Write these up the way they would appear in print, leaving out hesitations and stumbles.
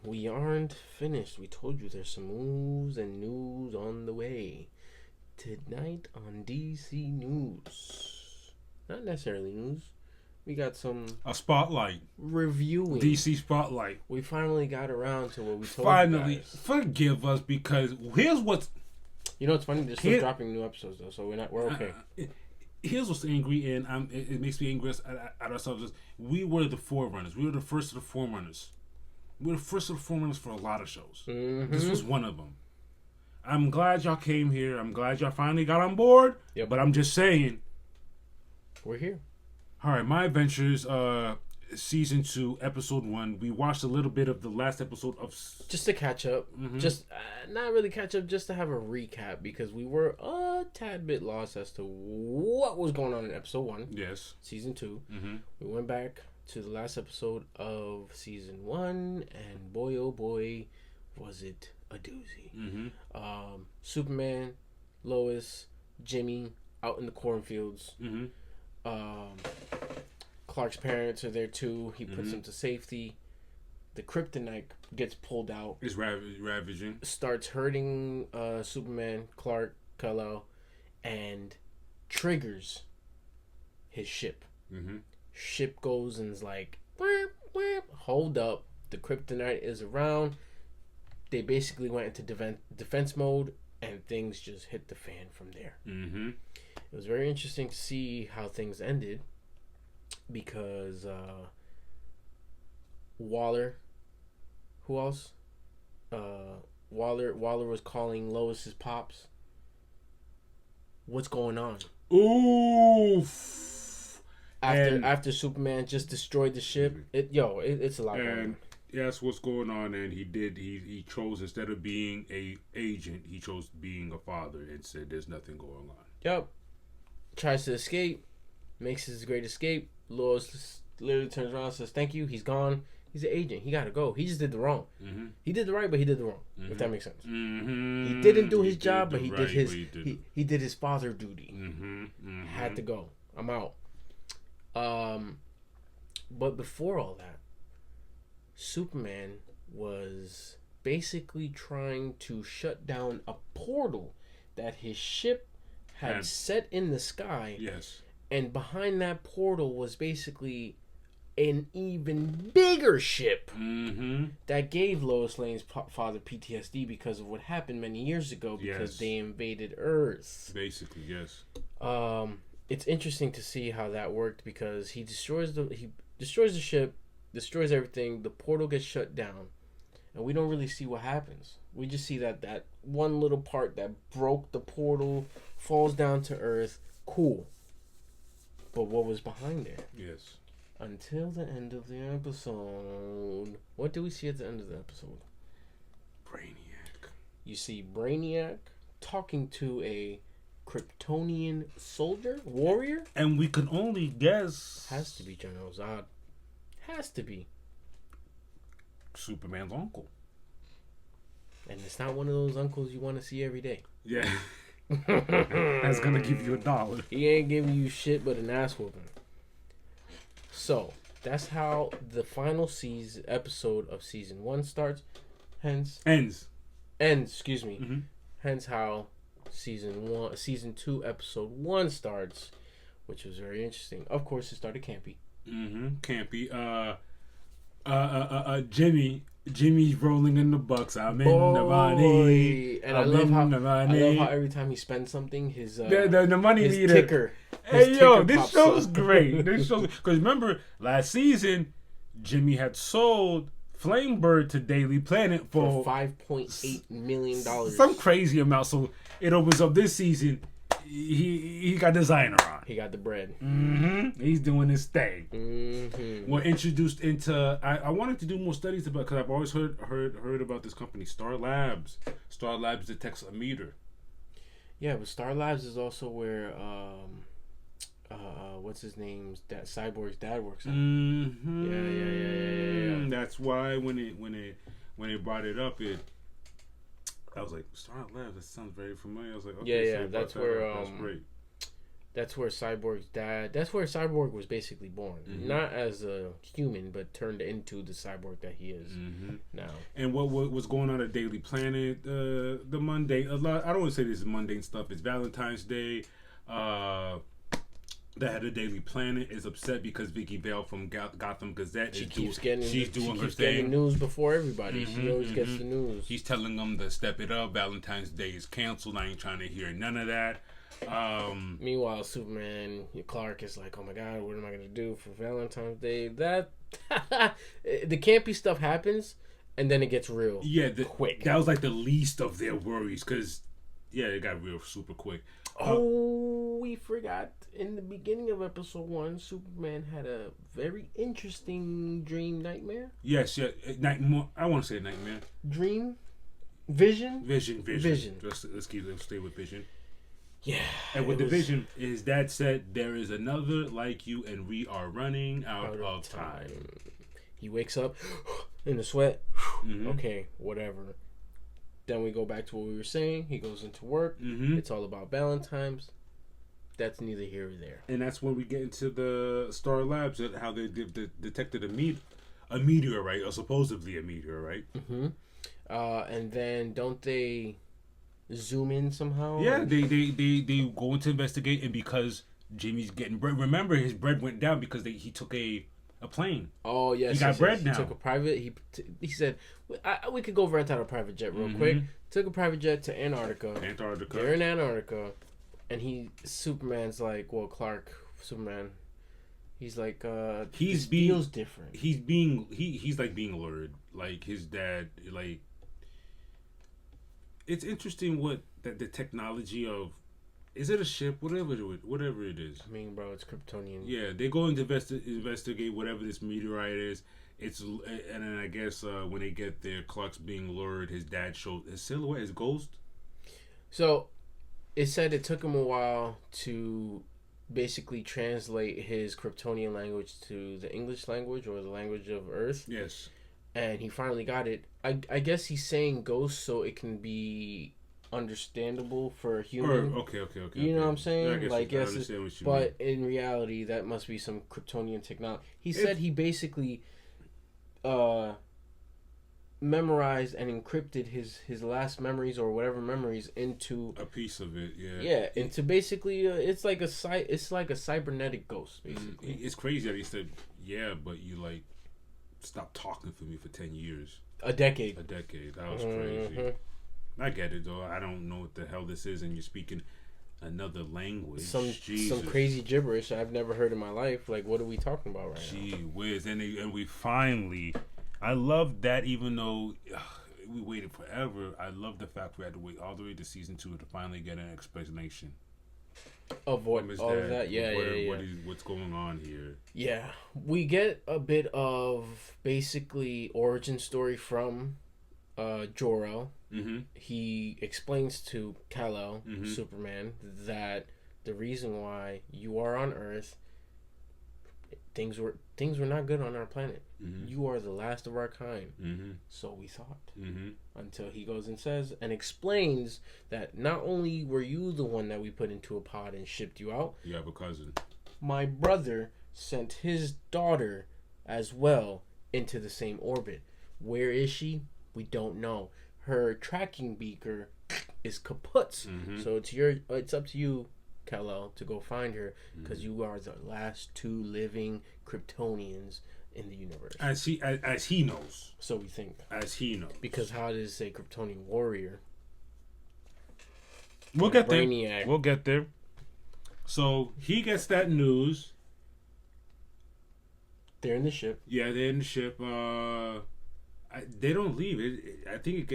we aren't finished. We told you there's some moves and news on the way. Tonight on DC News. Not necessarily news. We got some... A spotlight. Reviewing. DC Spotlight. We finally got around to what we told Finally. you guys. Forgive us because here's what's... You know what's funny? They're still dropping new episodes though, so we're okay. Here's what's angry, and it makes me angry at ourselves. Is we were the forerunners. We were the first of the forerunners. We were the first of the forerunners for a lot of shows. Mm-hmm. This was one of them. I'm glad y'all came here. I'm glad y'all finally got on board. Yep. But I'm just saying. We're here. All right, My Adventures, Season 2, Episode 1. We watched a little bit of the last episode of... Just to catch up. Mm-hmm. Just, not really catch up, just to have a recap. Because we were a tad bit lost as to what was going on in Episode 1. Yes. Season 2. Mm-hmm. We went back to the last episode of Season 1. And boy, oh boy, was it a doozy. Mm-hmm. Superman, Lois, Jimmy out in the cornfields. Mm-hmm. Clark's parents are there too. He puts them to safety. The kryptonite gets pulled out. It's ravaging. Starts hurting Superman, Clark, Kal-El, and triggers his ship. Mm-hmm. Ship goes and is like, whip, whip, hold up. The kryptonite is around. They basically went into defense mode, and things just hit the fan from there. Mm-hmm. It was very interesting to see how things ended because Waller, who else? Waller was calling Lois's pops. What's going on? Oof. After Superman just destroyed the ship, it's a lot going on. Yes, what's going on, and he chose, instead of being a agent, he chose being a father and said there's nothing going on. Yep. Tries to escape, makes his great escape. Lois literally turns around and says, thank you, he's gone. He's an agent, he gotta go. He just did the wrong. Mm-hmm. He did the right, but he did the wrong, mm-hmm. if that makes sense. Mm-hmm. He didn't do his job, but he right, did his he did his father duty. Mm-hmm. Mm-hmm. Had to go. I'm out. But before all that, Superman was basically trying to shut down a portal that his ship had set in the sky. Yes. And behind that portal was basically an even bigger ship that gave Lois Lane's father PTSD because of what happened many years ago because they invaded Earth. Basically, yes. It's interesting to see how that worked because he destroys the ship, destroys everything, the portal gets shut down, and we don't really see what happens. We just see that one little part that broke the portal falls down to Earth. Cool. But what was behind there? Yes. Until the end of the episode. What do we see at the end of the episode? Brainiac. You see Brainiac talking to a Kryptonian soldier? Warrior? And we can only guess... Has to be General Zod. Has to be. Superman's uncle. And it's not one of those uncles you want to see every day. Yeah. That's gonna give you $1. He ain't giving you shit but an ass whooping. So, that's how the final episode of season 1 starts. Ends, excuse me. Mm-hmm. Hence how season 2, episode 1 starts, which was very interesting. Of course, it started campy. Mm-hmm. Campy. Jimmy's rolling in the bucks. I'm in the money. And I love how every time he spends something, his the money his meter. ticker. Hey yo, this show's great. Because remember last season, Jimmy had sold Flamebird to Daily Planet for $5.8 million. Some crazy amount. So it opens up this season. He got designer on. He got the bread. Mm-hmm. He's doing his thing. Mm-hmm. We're introduced into. I wanted to do more studies about, because I've always heard about this company, Star Labs. Star Labs detects a meter. Yeah, but Star Labs is also where what's his name? That Cyborg's dad works at. Mm-hmm. Yeah. That's why when they brought it up, I was like, Star Labs. That sounds very familiar. I was like, okay, yeah. That's where that's great. That's where Cyborg's dad. That's where Cyborg was basically born, not as a human, but turned into the cyborg that he is now. And what's going on at Daily Planet? The mundane. A lot. I don't want to say this is mundane stuff. It's Valentine's Day. The head of Daily Planet is upset because Vicky Vale from Gotham Gazette She's doing her thing. Getting news before everybody. She always gets the news. He's telling them to step it up. Valentine's Day is canceled. I ain't trying to hear none of that. Meanwhile, Superman Clark is like, "Oh my God, what am I gonna do for Valentine's Day?" That the campy stuff happens, and then it gets real. Yeah, quick. That was like the least of their worries because it got real super quick. We forgot in the beginning of episode 1, Superman had a very interesting nightmare. Yes, nightmare. I want to say nightmare. Vision. Let's stay with Vision. Yeah. And with the Vision is that said, there is another like you, and we are running out of time. He wakes up in the sweat. Okay, whatever. Then we go back to what we were saying. He goes into work. It's all about Valentine's. That's neither here or there. And that's when we get into the Star Labs and how they detected a meteorite, or supposedly a meteorite. And then don't they zoom in somehow? Yeah, they go into investigate, and because Jimmy's getting bread. Remember, his bread went down because he took a plane. Oh yes, he got bread now. He took a private. He said we could go rent out a private jet real quick. Took a private jet to Antarctica. They're in Antarctica, and Superman's like, well, Superman. He's like, feels different. He's like being lured. Like his dad, like. It's interesting what the technology of, is it a ship? Whatever it is. I mean, bro, it's Kryptonian. Yeah, they go and investigate whatever this meteorite is. And then I guess when they get there, Clark's being lured. His dad shows his silhouette, his ghost. So, it said it took him a while to basically translate his Kryptonian language to the English language or the language of Earth. Yes. And he finally got it. I guess he's saying ghost so it can be understandable for a human. Okay. You know what I'm saying? Yeah, I understand what you mean. But in reality, that must be some Kryptonian technology. He said he basically memorized and encrypted his last memories or whatever memories into a piece of it. Yeah, into basically it's like a cybernetic ghost. Basically, it's crazy that he said, "Yeah, but you like." Stop talking for me for 10 years. A decade. That was crazy. I get it though. I don't know what the hell this is, and you're speaking another language. Some crazy gibberish I've never heard in my life. Like, what are we talking about right now? Gee whiz! And we finally, I love that. Even though we waited forever, I love the fact we had to wait all the way to season 2 to finally get an explanation. Of what? All of that? Yeah. What's going on here? Yeah. We get a bit of basically origin story from Jor-El. He explains to Kal-El, Superman, that the reason why you are on Earth, things were not good on our planet. You are the last of our kind. So we thought. Until he goes and says and explains that not only were you the one that we put into a pod and shipped you out. You have a cousin. My brother sent his daughter as well into the same orbit. Where is she? We don't know. Her tracking beaker is kaput. So it's up to you, Kal-El, to go find her because you are the last 2 living Kryptonians in the universe. As he knows. So we think. As he knows. Because how does it say Kryptonian warrior? We'll get there. So he gets that news. They're in the ship. Yeah, they're in the ship. They don't leave. I think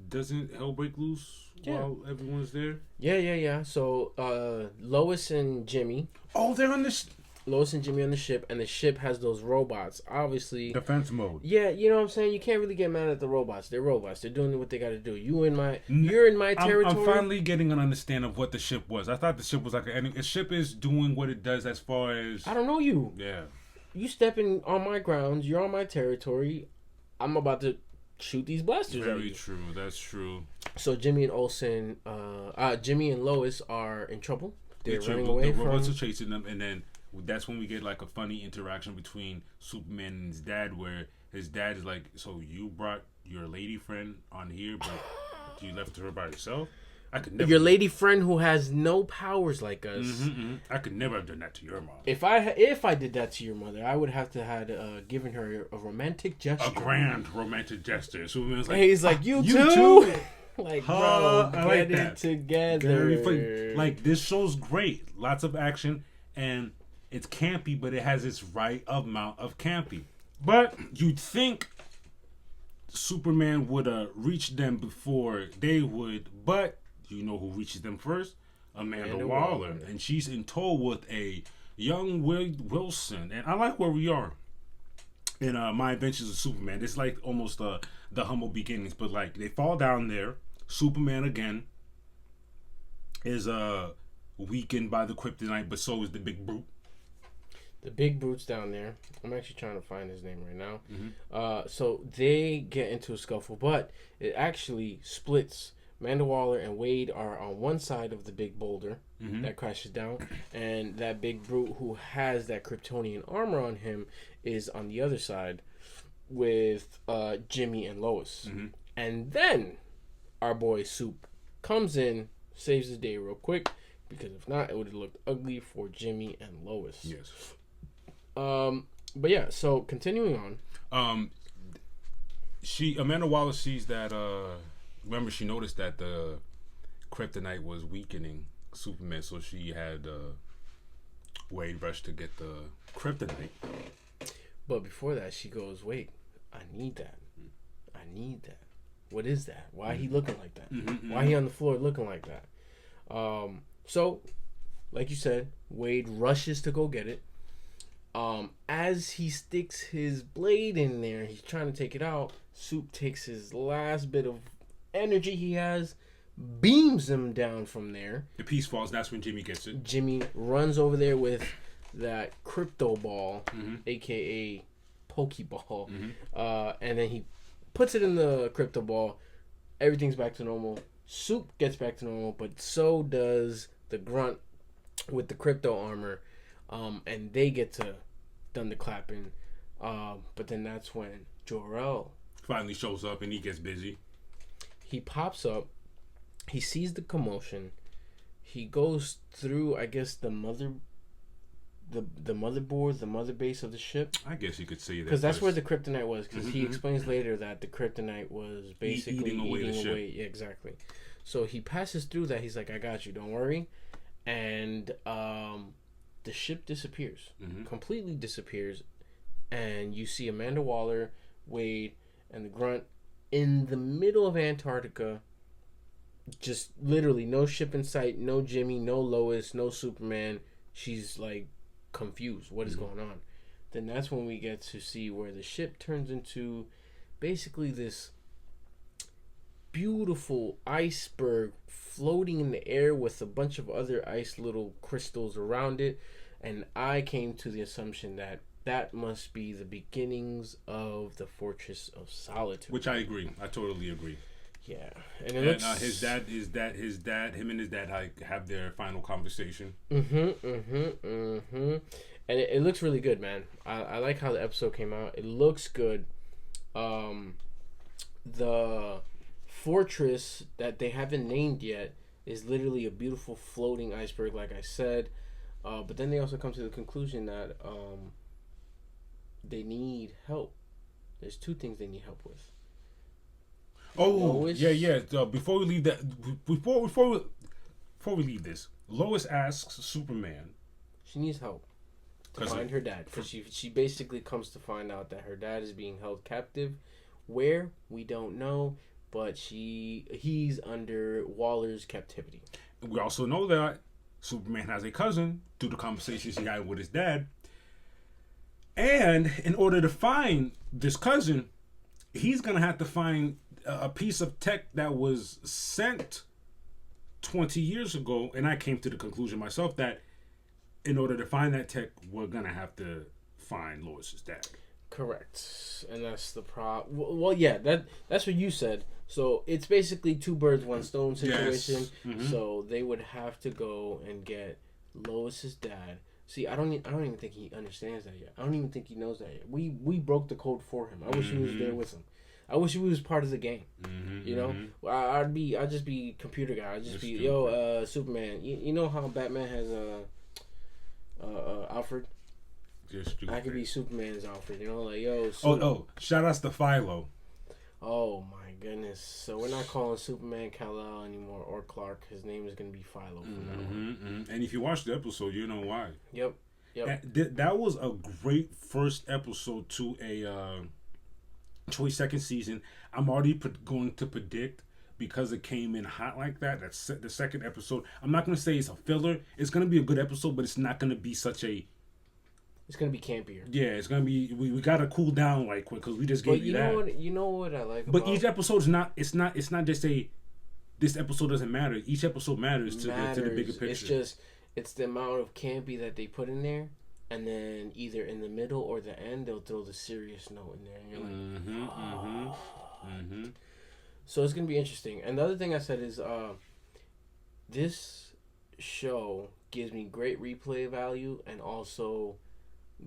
doesn't hell break loose while everyone's there? Yeah. So Lois and Jimmy. Oh, they're on Lois and Jimmy on the ship, and the ship has those robots. Obviously, defense mode. Yeah, you know what I'm saying. You can't really get mad at the robots. They're robots. They're doing what they got to do. You're in my territory. I'm finally getting an understanding of what the ship was. I thought the ship was like a ship is doing what it does as far as. I don't know you. Yeah. You stepping on my grounds. You're on my territory. I'm about to shoot these blasters. Very true. That's true. So Jimmy and Lois are in trouble. They're running The away robots from. are chasing them, and then that's when we get like a funny interaction between Superman and his dad, where his dad is like, "So you brought your lady friend on here, but you left her by herself? I could never." Your lady friend who has no powers like us. I could never have done that to your mom. If I did that to your mother, I would have to had given her a romantic gesture. A grand romantic gesture. Superman's like, Hey, he's like, you you too? too? Like, bro, I like get that. it together. Very funny. Like, this show's great. Lots of action, and it's campy, but it has its right amount of campy. But you'd think Superman would reach them before they would, but you know who reaches them first? Amanda Waller. And she's in tow with a young Wilson. And I like where we are in My Adventures of Superman. It's like almost the humble beginnings, but like they fall down there. Superman again is weakened by the kryptonite, but so is the big brute. The big brute's down there. I'm actually trying to find his name right now. Mm-hmm. So they get into a scuffle, but it actually splits. Amanda Waller and Wade are on one side of the big boulder that crashes down, and that big brute who has that Kryptonian armor on him is on the other side with Jimmy and Lois. And then our boy Soup comes in, saves the day real quick, because if not, it would have looked ugly for Jimmy and Lois. Yes. But yeah, so continuing on. Amanda Waller sees that remember she noticed that the kryptonite was weakening Superman, so she had Wade rush to get the kryptonite. But before that, she goes, wait, I need that. What is that? Why he looking like that? Why he on the floor looking like that? So, like you said, Wade rushes to go get it. As he sticks his blade in there, he's trying to take it out. Soup takes his last bit of energy he has, beams him down from there. The piece falls. That's when Jimmy gets it. Jimmy runs over there with that crypto ball, aka Pokeball, and then he puts it in the crypto ball. Everything's back to normal. Soup gets back to normal, but so does the grunt with the crypto armor, and they get to done the clapping. But then that's when Jor-El finally shows up and he gets busy. He pops up. He sees the commotion. He goes through, I guess, the motherboard, the mother base of the ship. I guess you could say that. Because that's where the kryptonite was. Because he explains later that the kryptonite was basically eating away. Yeah, exactly. So he passes through that. He's like, I got you. Don't worry. And the ship disappears. Completely disappears. And you see Amanda Waller, Wade, and the grunt in the middle of Antarctica. Just literally no ship in sight, no Jimmy, no Lois, no Superman. She's like confused. What is going on? Then that's when we get to see where the ship turns into basically this beautiful iceberg floating in the air with a bunch of other ice little crystals around it. And I came to the assumption that that must be the beginnings of the Fortress of Solitude. Which I agree. I totally agree. Yeah, and it looks... his dad, him and his dad have their final conversation. And it looks really good, man. I like how the episode came out. It looks good. The fortress that they haven't named yet is literally a beautiful floating iceberg, like I said. But then they also come to the conclusion that they need help. There's two things they need help with. Oh, Lois. yeah. Before we leave that, before we leave this, Lois asks Superman. She needs help to find her dad, because she basically comes to find out that her dad is being held captive. Where, we don't know, but he's under Waller's captivity. We also know that Superman has a cousin through the conversations he had with his dad. And in order to find this cousin, he's gonna have to find a piece of tech that was sent 20 years ago, and I came to the conclusion myself that in order to find that tech, we're gonna have to find Lois's dad. Correct, and that's the Well, yeah, that's what you said. So it's basically two birds, one stone situation. Yes. Mm-hmm. So they would have to go and get Lois's dad. See, I don't even think he understands that yet. I don't even think he knows that yet. We broke the code for him. I wish he was there with him. I wish he was part of the game. You know, I'd just be computer guy. I'd just be Superman. You know how Batman has Alfred. I could be Superman's Alfred. You know, like shout outs to Philo. Oh my goodness! So we're not calling Superman Kal-El anymore or Clark. His name is gonna be Philo from now on. And if you watch the episode, you know why. Yep. That was a great first episode to a second season. I'm already going to predict, because it came in hot like that. That's the second episode. I'm not gonna say it's a filler. It's gonna be a good episode, but it's not gonna be such a. It's gonna be campier. Yeah, it's gonna be. We gotta cool down right quick because we just gave you that. You know what I like. But each episode's not. It's not just a. This episode doesn't matter. Each episode matters to the bigger picture. It's the amount of campy that they put in there, and then either in the middle or the end they'll throw the serious note in there, and you're like, So it's gonna be interesting. And the other thing I said is, this show gives me great replay value and also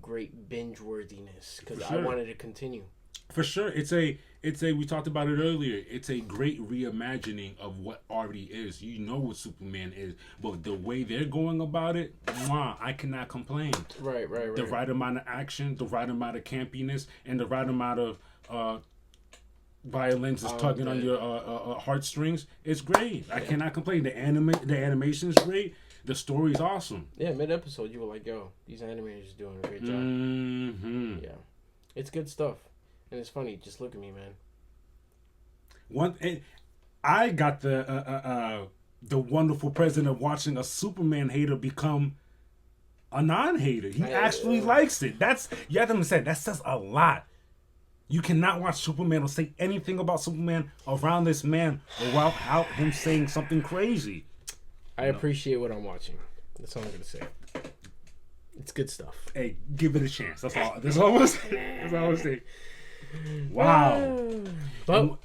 great binge worthiness because I wanted to continue. For sure, it's a we talked about it earlier. It's a great reimagining of what already is. You know what Superman is, but the way they're going about it, I cannot complain. Right. The right amount of action, the right amount of campiness, and the right amount of violence is tugging on your heartstrings. It's great. I cannot complain. The animation is great. The story's awesome. Yeah, mid-episode, you were like, yo, these animators are doing a great job. Yeah. It's good stuff. And it's funny. Just look at me, man. I got the wonderful present of watching a Superman hater become a non-hater. He actually likes it. You have to understand, that says a lot. You cannot watch Superman or say anything about Superman around this man without him saying something crazy. I appreciate what I'm watching. That's all I'm gonna say. It's good stuff. Hey, give it a chance. That's all. That's all I'm saying. Wow. But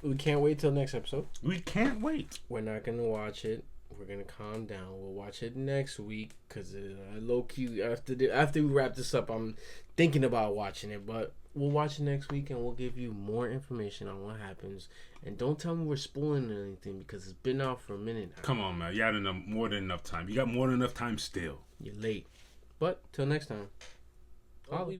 we can't wait till next episode. We can't wait. We're not gonna watch it. We're gonna calm down. We'll watch it next week because low key after we wrap this up, I'm thinking about watching it. But we'll watch it next week and we'll give you more information on what happens. And don't tell me we're spoiling anything because it's been out for a minute now. Come on, man. You had more than enough time. You got more than enough time still. You're late. But till next time.